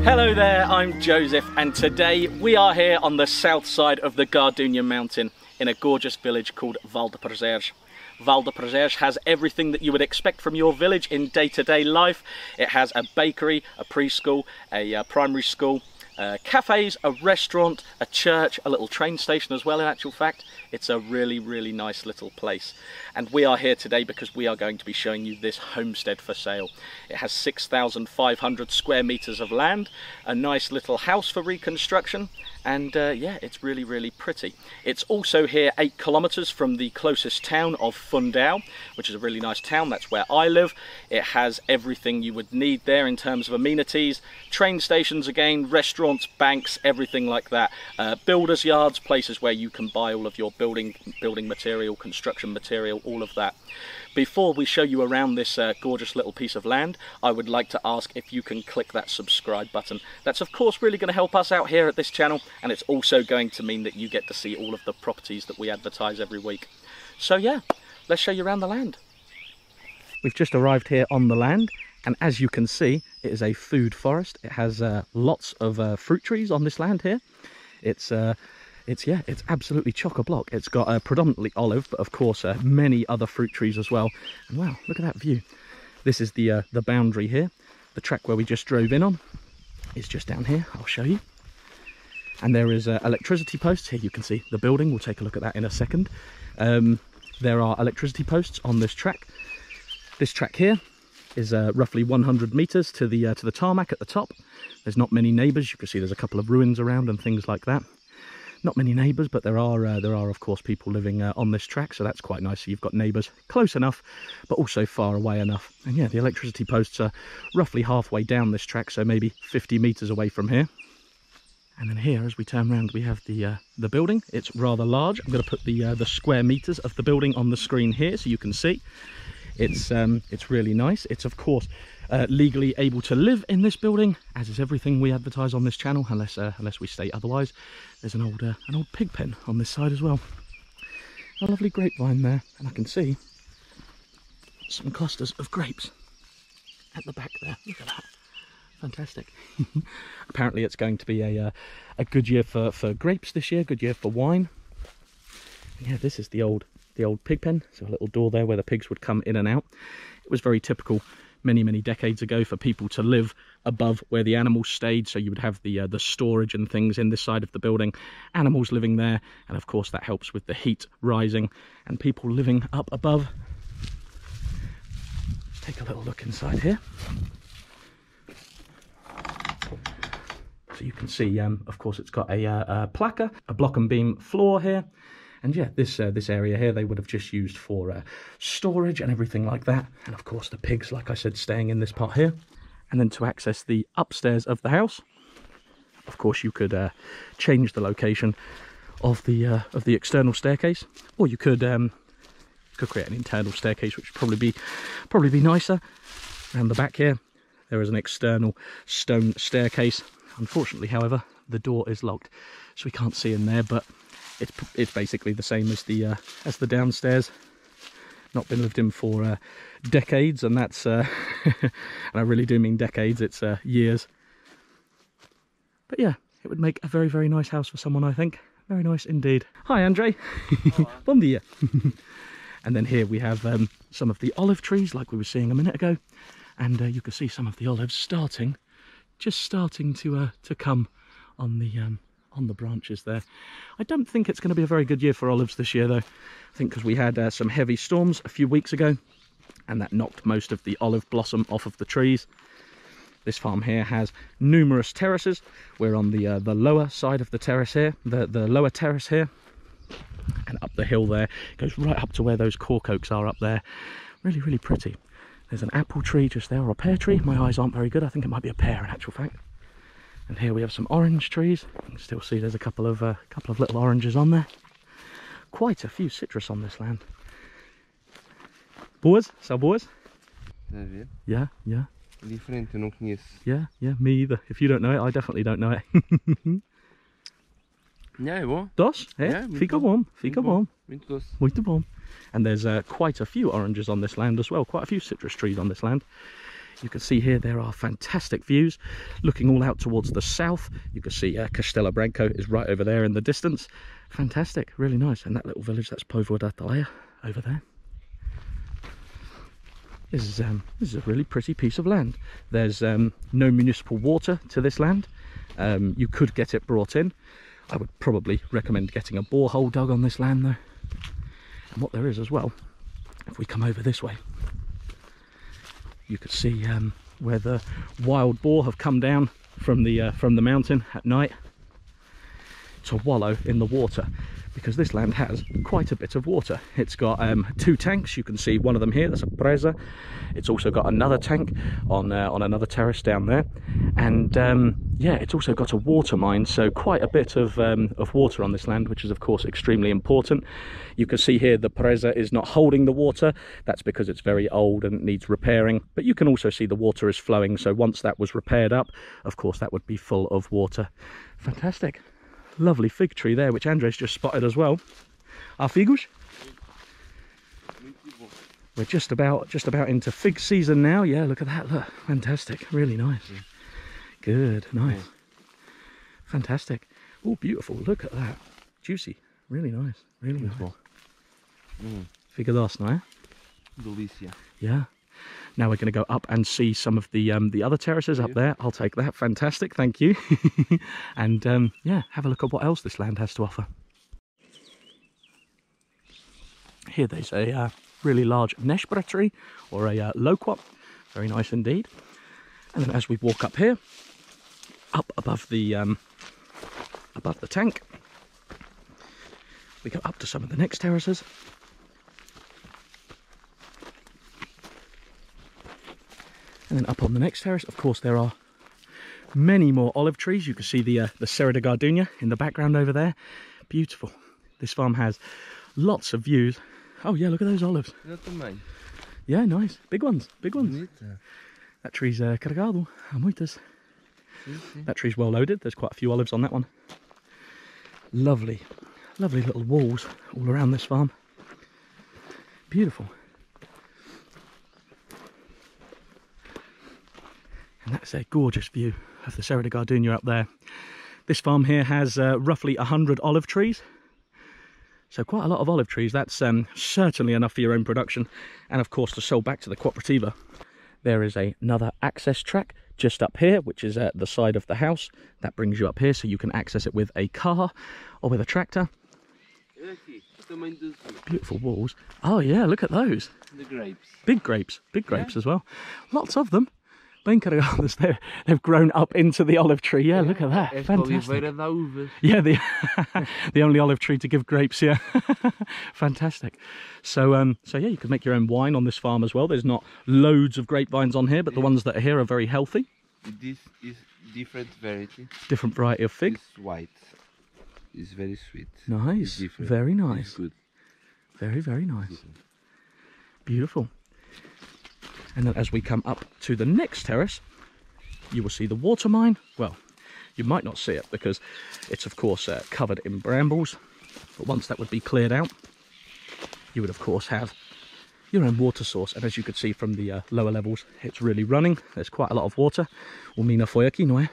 Hello there, I'm Joseph, and today we are here on the south side of the Gardunha mountain in a gorgeous village called Val de Prazeres. Val de Prazeres has everything that you would expect from your village in day-to-day life. It has a bakery, a preschool, a primary school, cafes, a restaurant, a church, a little train station as well in actual fact. It's a really nice little place. And we are here today because we are going to be showing you this homestead for sale. It has 6,500 square meters of land, a nice little house for reconstruction, and yeah, it's really pretty. It's also here 8 kilometers from the closest town of Fundão, which is a really nice town. That's where I live. It has everything you would need there in terms of amenities, train stations again, restaurants, banks, everything like that. Builders yards, places where you can buy all of your building material, construction material, all of that. Before we show you around this gorgeous little piece of land, I would like to ask if you can click that subscribe button. That's of course really going to help us out here at this channel, and it's also going to mean that you get to see all of the properties that we advertise every week. So yeah, let's show you around the land. We've just arrived here on the land, and as you can see, it is a food forest. It has lots of fruit trees on this land here. It's absolutely chock-a-block. It's got predominantly olive, but of course many other fruit trees as well. And wow, look at that view. This is the boundary here. The track where we just drove in on is just down here. I'll show you. And there is electricity posts. Here you can see the building. We'll take a look at that in a second. There are electricity posts on this track. This track here is roughly 100 meters to the tarmac at the top. There's not many neighbors. You can see there's a couple of ruins around and things like that. Not many neighbours, but there are of course people living on this track, so that's quite nice. So you've got neighbours close enough, but also far away enough. And yeah, the electricity posts are roughly halfway down this track, so maybe 50 metres away from here. And then here, as we turn around, we have the building. It's rather large. I'm going to put the square metres of the building on the screen here, so you can see. It's really nice. It's of course legally able to live in this building, as is everything we advertise on this channel, unless we state otherwise. There's an old pig pen on this side as well. A lovely grapevine there, and I can see some clusters of grapes at the back there. Look at that, fantastic. Apparently it's going to be a good year for grapes this year, good year for wine. And yeah, this is the old pig pen, so a little door there where the pigs would come in and out. It was very typical many decades ago for people to live above where the animals stayed, so you would have the storage and things in this side of the building, animals living there, and of course that helps with the heat rising and people living up above. Let's take a little look inside here. So you can see of course it's got a placca, a block and beam floor here. And yeah, this area here they would have just used for storage and everything like that. And of course the pigs, like I said, staying in this part here. And then to access the upstairs of the house, of course you could change the location of the external staircase, or you could create an internal staircase, which would probably be nicer. Around the back here, there is an external stone staircase. Unfortunately, however, the door is locked, so we can't see in there, but it's basically the same as the downstairs. Not been lived in for decades, and that's and I really do mean decades. It's years. But yeah, it would make a very nice house for someone, I think. Very nice indeed. Hi, Andre. Bom dia. And then here we have some of the olive trees, like we were seeing a minute ago, and you can see some of the olives just starting to come on the branches there. I don't think it's going to be a very good year for olives this year though. I think because we had some heavy storms a few weeks ago, and that knocked most of the olive blossom off of the trees. This farm here has numerous terraces. We're on the lower side of the terrace here, the lower terrace here. And up the hill there, it goes right up to where those cork oaks are up there. Really, really pretty. There's an apple tree just there, or a pear tree. My eyes aren't very good. I think it might be a pear in actual fact. And here we have some orange trees. You can still see there's a couple of little oranges on there. Quite a few citrus on this land. Boas? São boas? Yeah, yeah. Diferente, eu não conheço. Yeah, yeah, me either. If you don't know it, I definitely don't know it. Yeah, é bom. Doce? Yeah, fica bom. Fica bom. Muito doce. Muito bom. And there's quite a few oranges on this land as well. Quite a few citrus trees on this land. You can see here there are fantastic views. Looking all out towards the south, you can see Castelo Branco is right over there in the distance. Fantastic, really nice. And that little village, that's Povo da Taleia over there. This is a really pretty piece of land. There's no municipal water to this land. You could get it brought in. I would probably recommend getting a borehole dug on this land though. And what there is as well, if we come over this way, you could see where the wild boar have come down from the mountain at night to wallow in the water, because this land has quite a bit of water. It's got 2 tanks. You can see one of them here, that's a presa. It's also got another tank on another terrace down there, and yeah, it's also got a water mine, so quite a bit of water on this land, which is of course extremely important. You can see here the presa is not holding the water. That's because it's very old and it needs repairing, but you can also see the water is flowing, so once that was repaired up, of course that would be full of water. Fantastic. Lovely fig tree there, which Andres just spotted as well. Our figos? We're just about into fig season now. Yeah, look at that. Look, fantastic. Really nice. Good, nice. Fantastic. Oh, beautiful. Look at that. Juicy. Really nice. Really nice. Figa doce, no? Delícia. Yeah. Now we're going to go up and see some of the other terraces up there. I'll take that. Fantastic, thank you. And yeah, have a look at what else this land has to offer. Here there's a really large neshbra tree, or a loquat. Very nice indeed. And then as we walk up here, up above the tank, we go up to some of the next terraces. And then up on the next terrace, of course, there are many more olive trees. You can see the Serra da Gardunha in the background over there. Beautiful. This farm has lots of views. Oh yeah, look at those olives. Yeah, nice. Big ones, big ones. Bonita. That tree's carregado. Há muitas. That tree's well loaded. There's quite a few olives on that one. Lovely, lovely little walls all around this farm. Beautiful. And that's a gorgeous view of the Serra da Gardunha up there. This farm here has roughly 100 olive trees. So quite a lot of olive trees. That's certainly enough for your own production. And of course, to sell back to the cooperativa. There is another access track just up here, which is at the side of the house. That brings you up here so you can access it with a car or with a tractor. Beautiful walls. Oh yeah, look at those. The grapes. Big grapes as well. Lots of them. Bem carregadas. They've grown up into the olive tree. Yeah, look at that. Fantastic. Yeah, the only olive tree to give grapes. Yeah, fantastic. So so yeah, you could make your own wine on this farm as well. There's not loads of grapevines on here, but the ones that are here are very healthy. This is different variety. Different variety of fig. It's white. It's very sweet. Nice. Very nice. It's good. Very, very nice. Beautiful. And then as we come up to the next terrace, you will see the water mine. Well, you might not see it because it's of course covered in brambles. But once that would be cleared out, you would of course have your own water source. And as you could see from the lower levels, it's really running. There's quite a lot of water. O mina foi aqui, não é?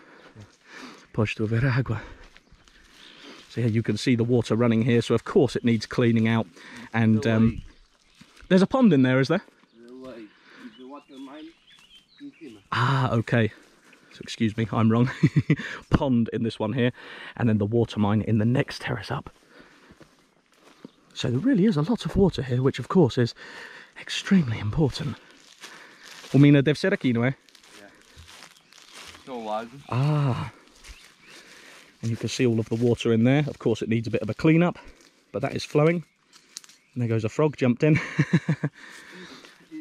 Pode haver água. So yeah, you can see the water running here. So of course it needs cleaning out. And there's a pond in there, is there? Ah, okay. So excuse me, I'm wrong. Pond in this one here, and then the water mine in the next terrace up. So there really is a lot of water here, which of course is extremely important. O mina deve ser aqui, não é? é o lago. Ah, and you can see all of the water in there. Of course, it needs a bit of a clean up, but that is flowing. And there goes a frog, jumped in.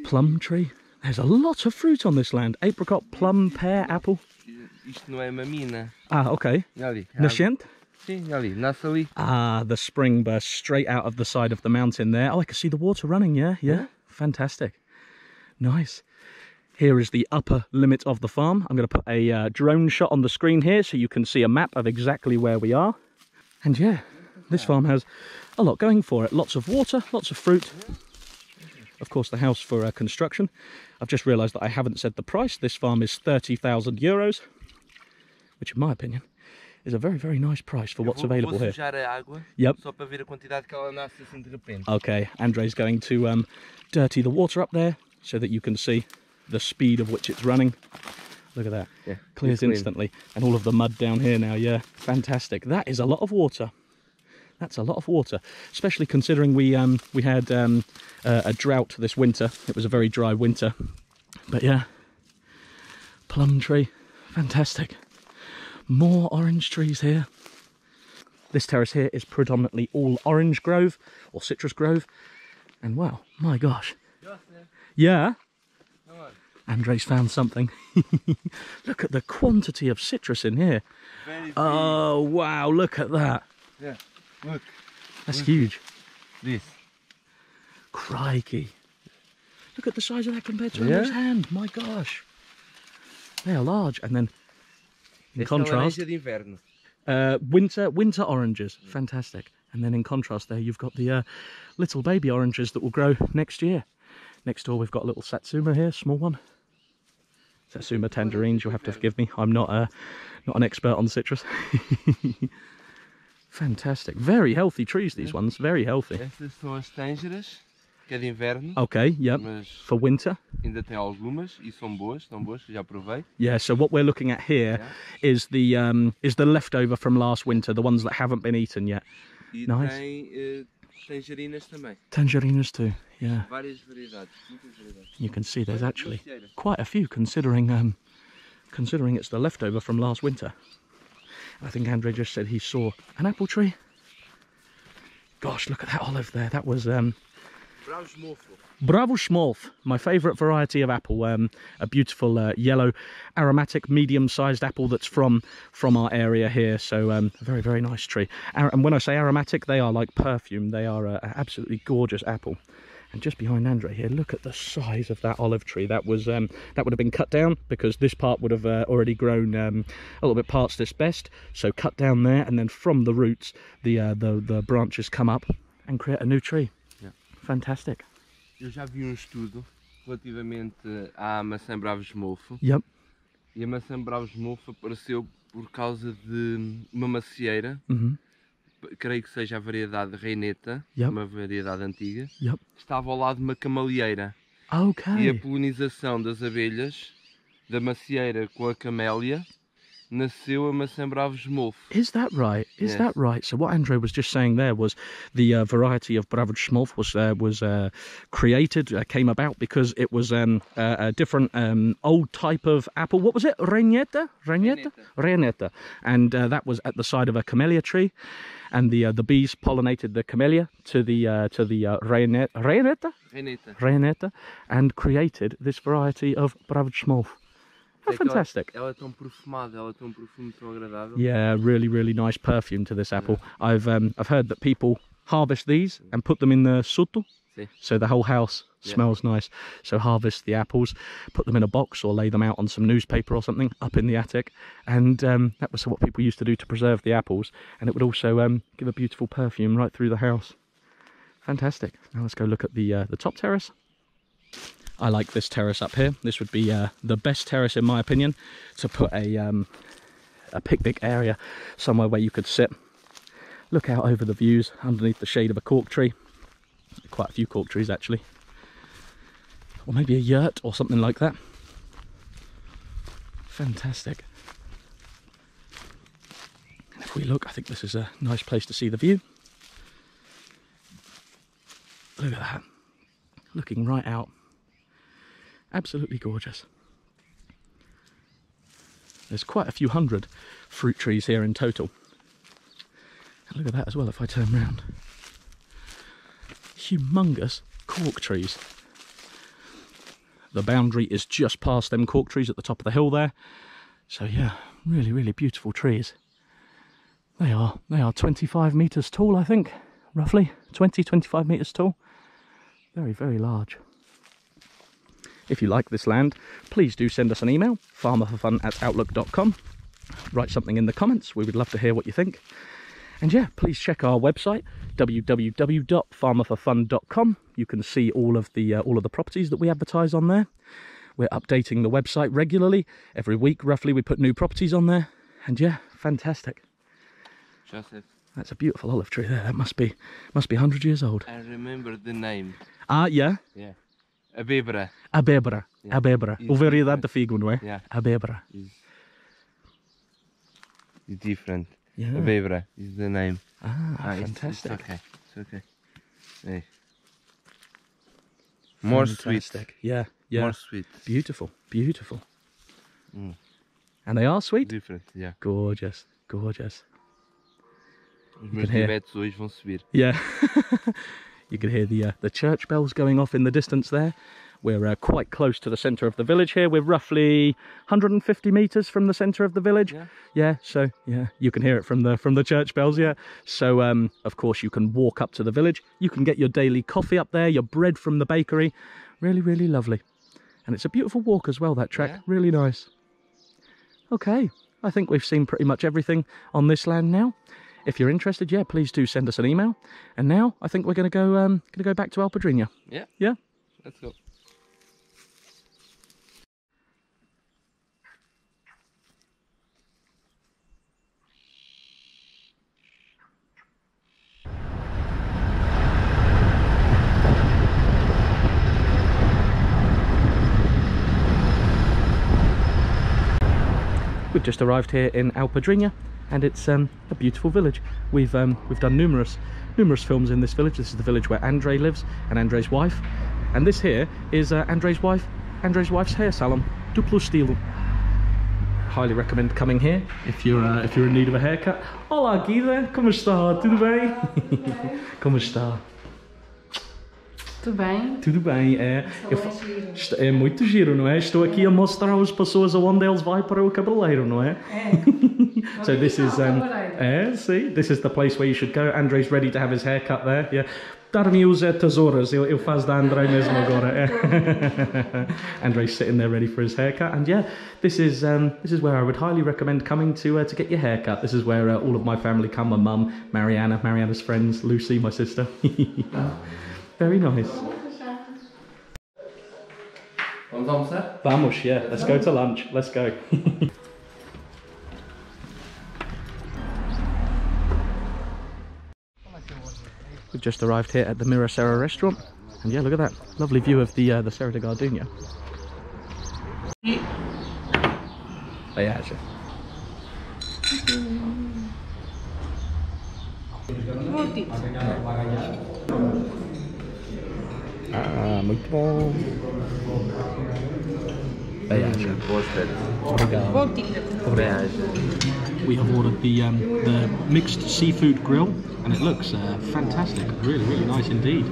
Plum tree. There's a lot of fruit on this land. Apricot, plum, pear, apple. Isto não é uma mina. Ah, okay. E ali. Nascente? Sim, ali. Nasce ali. Ah, the spring burst straight out of the side of the mountain there. Oh, I can see the water running, yeah. Fantastic. Nice. Here is the upper limit of the farm. I'm going to put a drone shot on the screen here so you can see a map of exactly where we are. And yeah, this farm has a lot going for it. Lots of water, lots of fruit. Of course, the house for construction. I've just realised that I haven't said the price. This farm is 30,000 euros, which in my opinion is a very, very nice price for what's available here. Vou sujar a água, yep. Só para ver a quantidade que ela nasce assim de repente. Okay, Andre's going to dirty the water up there so that you can see the speed of which it's running. Look at that. Yeah, clears instantly. And all of the mud down here now, yeah. Fantastic. That is a lot of water. That's a lot of water, especially considering we had a drought this winter. It was a very dry winter. But yeah, plum tree, fantastic. More orange trees here. This terrace here is predominantly all orange grove or citrus grove. And wow, my gosh. Yeah? Andre's found something. Look at the quantity of citrus in here. Oh, wow, look at that. Yeah, look. That's huge. This. Crikey. Look at the size of that compared to Andre's hand. My gosh. They are large. And then, in contrast, de inverno. winter oranges. Fantastic. And then in contrast there, you've got the little baby oranges that will grow next year. Next door, we've got a little satsuma here, small one. Satsuma tangerines, you'll have to forgive me. I'm not an expert on citrus. Fantastic. Very healthy trees, these ones. Very healthy. Estas são as tângeras, que é de inverno. Okay, yep. For winter. Ainda tem algumas e são boas, já provei. Yeah, so what we're looking at here is the leftover from last winter, the ones that haven't been eaten yet. E nice. Tem tangerinas também. Tangerinas too, yeah. Várias variedades, muitas variedades. You can see there's actually quite a few considering it's the leftover from last winter. I think Andre just said he saw an apple tree. Gosh, look at that olive there. That was Bravo Smolf, my favourite variety of apple. A beautiful yellow, aromatic, medium-sized apple that's from our area here. So a very, very nice tree. And when I say aromatic, they are like perfume. They are an absolutely gorgeous apple. And just behind Andre here, look at the size of that olive tree. That was that would have been cut down because this part would have already grown a little bit past its best. So cut down there, and then from the roots, the branches come up and create a new tree. Yeah. Fantastic. Eu já vi estudo relativamente à maçã bravo esmolfo. Yep. E a maçã bravo esmolfo apareceu por causa de uma macieira. Creio que seja a variedade reineta, uma variedade antiga. Estava ao lado de uma camalheira. Okay. E a polinização das abelhas, da macieira com a camélia, nasceu a maçã bravo esmolfo. Is that right? Is that right? So what Andre was just saying there was the variety of Bravo Schmolf was created, came about because it was a different old type of apple. What was it? Reineta? And that was at the side of a camellia tree. And the bees pollinated the camellia to the Reineta, and created this variety of Bravo Schmolf. How fantastic! Ela é tão perfumada, ela tem perfume tão agradável. Yeah, really, really nice perfume to this apple. I've heard that people harvest these and put them in the soto, so the whole house smells nice. So harvest the apples, put them in a box or lay them out on some newspaper or something up in the attic, and that was what people used to do to preserve the apples, and it would also give a beautiful perfume right through the house. Fantastic. Now let's go look at the top terrace. I like this terrace up here. This would be the best terrace in my opinion to put a picnic area, somewhere where you could sit, look out over the views underneath the shade of a cork tree. Quite a few cork trees actually. Or maybe a yurt or something like that. Fantastic. And if we look, I think this is a nice place to see the view. Look at that. Looking right out. Absolutely gorgeous. There's quite a few hundred fruit trees here in total. And look at that as well if I turn round. Humongous cork trees. The boundary is just past them cork trees at the top of the hill there. So yeah, really, really beautiful trees. They are 25 metres tall, I think, roughly 20-25 metres tall. Very, very large. If you like this land, please do send us an email, farmerforfun@outlook.com. Write something in the comments, we would love to hear what you think. And yeah, please check our website, www.farmerforfun.com. You can see all of the properties that we advertise on there. We're updating the website regularly. Every week, roughly, we put new properties on there. And yeah, fantastic. Joseph. That's a beautiful olive tree there. That must be 100 years old. I remember the name. Ah, yeah? Yeah. A Beira. A Beira. Yeah. A Beira. O variedade de figo, não é? Yeah. A Beira. It's different. Yeah. A Beira is the name. Ah, fantastic. It's okay. It's okay. Hey. More fantastic. Sweet. Yeah, yeah. More sweet. Beautiful, beautiful. Mm. And they are sweet? Different, yeah. Gorgeous, gorgeous. Os meus diabetes hoje vão subir. Yeah. You can hear the church bells going off in the distance there. We're quite close to the centre of the village here. We're roughly 150 metres from the centre of the village. Yeah. Yeah, so yeah, you can hear it from the church bells, yeah. So of course you can walk up to the village. You can get your daily coffee up there, your bread from the bakery. Really, really lovely. And it's a beautiful walk as well, that track. Yeah. Really nice. Okay, I think we've seen pretty much everything on this land now. If you're interested, yeah, please do send us an email. And now I think we're going to go back to Alpedrinha. Yeah. Yeah. Let's go. We've just arrived here in Alpedrinha, and it's a beautiful village. We've done numerous films in this village. This is the village where Andre lives and Andre's wife, and this here is Andre's wife's hair salon, Duplo Estilo. Highly recommend coming here if you're in need of a haircut. Olá, Guida, como está? Tudo bem? Como está? Tudo bem? Tudo bem, é muito giro, não é? Estou aqui a mostrar às pessoas aonde eles vão para o cabeleireiro, não é? So this is see, this is the place where you should go. Andre's ready to have his hair cut there. Yeah. Dar-me os tesouras, eu faço da André mesmo agora. Andre's sitting there ready for his haircut, and yeah, this is where I would highly recommend coming to get your haircut. This is where all of my family come. My mum, Mariana, Mariana's friends, Lucy, my sister. Very nice. Vamos almoçar? Vamos, yeah. Let's go to lunch. Let's go. We've just arrived here at the Mira Serra restaurant, and yeah, look at that lovely view of the Serra de Gardunha. Baixa. Ah, muito bom. Baixa. We have ordered the mixed seafood grill, and it looks fantastic. Really, really nice indeed.